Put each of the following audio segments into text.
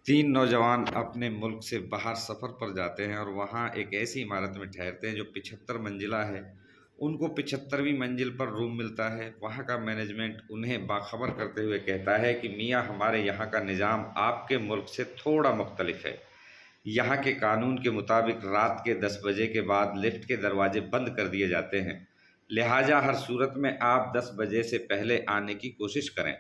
तीन नौजवान अपने मुल्क से बाहर सफ़र पर जाते हैं और वहाँ एक ऐसी इमारत में ठहरते हैं जो 75 मंजिला है। उनको 75वीं मंजिल पर रूम मिलता है। वहाँ का मैनेजमेंट उन्हें बाखबर करते हुए कहता है कि मियाँ, हमारे यहाँ का निज़ाम आपके मुल्क से थोड़ा मुख्तलिफ है। यहाँ के कानून के मुताबिक रात के 10 बजे के बाद लिफ्ट के दरवाजे बंद कर दिए जाते हैं। लिहाजा हर सूरत में आप 10 बजे से पहले आने की कोशिश करें,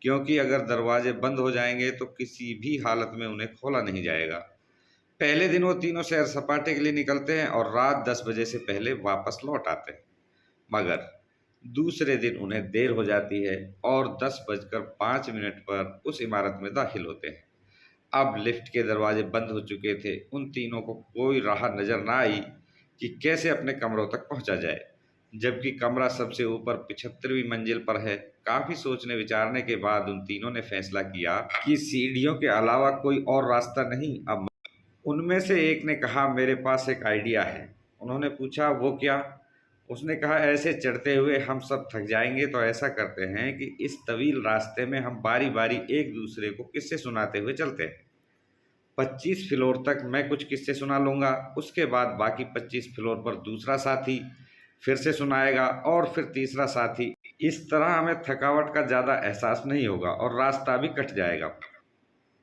क्योंकि अगर दरवाजे बंद हो जाएंगे तो किसी भी हालत में उन्हें खोला नहीं जाएगा। पहले दिन वो तीनों सैर सपाटे के लिए निकलते हैं और रात 10 बजे से पहले वापस लौट आते हैं। मगर दूसरे दिन उन्हें देर हो जाती है और 10 बजकर 5 मिनट पर उस इमारत में दाखिल होते हैं। अब लिफ्ट के दरवाजे बंद हो चुके थे। उन तीनों को कोई राह नजर ना आई कि कैसे अपने कमरों तक पहुंचा जाए, जबकि कमरा सबसे ऊपर 75वीं मंजिल पर है। काफी सोचने विचारने के बाद उन तीनों ने फैसला किया कि सीढ़ियों के अलावा कोई और रास्ता नहीं। अब उनमें से एक ने कहा, मेरे पास एक आइडिया है। उन्होंने पूछा, वो क्या? उसने कहा, ऐसे चढ़ते हुए हम सब थक जाएंगे, तो ऐसा करते हैं कि इस तवील रास्ते में हम बारी बारी एक दूसरे को किस्से सुनाते हुए चलते हैं। 25 फ्लोर तक मैं कुछ किस्से सुना लूँगा, उसके बाद बाकी 25 फ्लोर पर दूसरा साथी फिर से सुनाएगा और फिर तीसरा साथी। इस तरह हमें थकावट का ज़्यादा एहसास नहीं होगा और रास्ता भी कट जाएगा।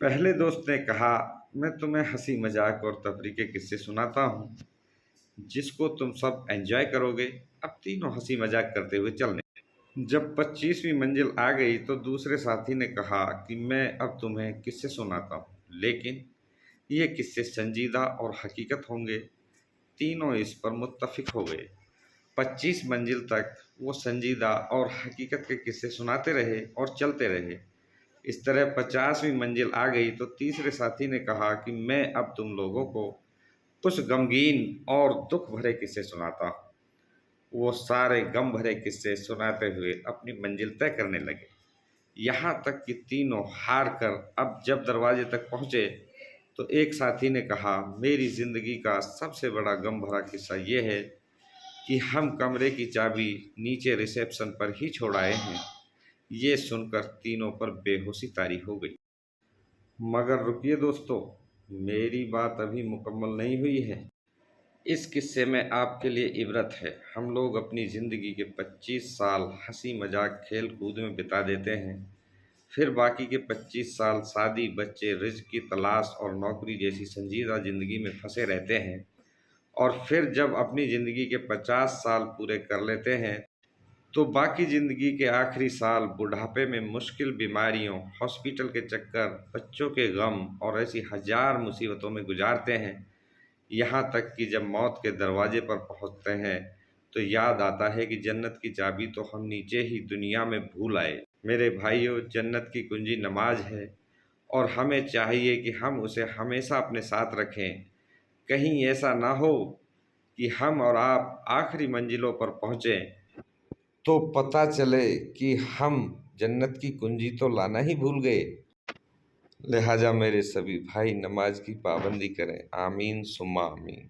पहले दोस्त ने कहा, मैं तुम्हें हंसी मजाक और तफरीह के किस्से सुनाता हूँ, जिसको तुम सब एंजॉय करोगे। अब तीनों हंसी मजाक करते हुए चलने। जब 25वीं मंजिल आ गई तो दूसरे साथी ने कहा कि मैं अब तुम्हें किस्से सुनाता हूँ, लेकिन ये किस्से संजीदा और हकीकत होंगे। तीनों इस पर मुत्तफिक हो गए। 25 मंजिल तक वो संजीदा और हकीकत के किस्से सुनाते रहे और चलते रहे। इस तरह 50वीं मंजिल आ गई तो तीसरे साथी ने कहा कि मैं अब तुम लोगों को कुछ गमगीन और दुख भरे किस्से सुनाता हूँ। वो सारे गम भरे किस्से सुनाते हुए अपनी मंजिल तय करने लगे। यहाँ तक कि तीनों हार कर अब जब दरवाजे तक पहुँचे तो एक साथी ने कहा, मेरी ज़िंदगी का सबसे बड़ा गम भरा किस्सा ये है कि हम कमरे की चाबी नीचे रिसेप्शन पर ही छोड़ आए हैं। ये सुनकर तीनों पर बेहोशी तारी हो गई। मगर रुकिए दोस्तों, मेरी बात अभी मुकम्मल नहीं हुई है। इस किस्से में आपके लिए इबरत है। हम लोग अपनी ज़िंदगी के 25 साल हंसी मजाक खेल कूद में बिता देते हैं, फिर बाकी के 25 साल शादी, बच्चे, रिज़्क की तलाश और नौकरी जैसी संजीदा ज़िंदगी में फंसे रहते हैं। और फिर जब अपनी ज़िंदगी के 50 साल पूरे कर लेते हैं तो बाकी ज़िंदगी के आखिरी साल बुढ़ापे में मुश्किल बीमारियों, हॉस्पिटल के चक्कर, बच्चों के गम और ऐसी हजार मुसीबतों में गुजारते हैं। यहाँ तक कि जब मौत के दरवाजे पर पहुँचते हैं तो याद आता है कि जन्नत की चाबी तो हम नीचे ही दुनिया में भूल आए। मेरे भाइयों, जन्नत की कुंजी नमाज है और हमें चाहिए कि हम उसे हमेशा अपने साथ रखें। कहीं ऐसा ना हो कि हम और आप आखिरी मंजिलों पर पहुँचें तो पता चले कि हम जन्नत की कुंजी तो लाना ही भूल गए। लिहाजा मेरे सभी भाई नमाज की पाबंदी करें। आमीन सुम्मा आमीन।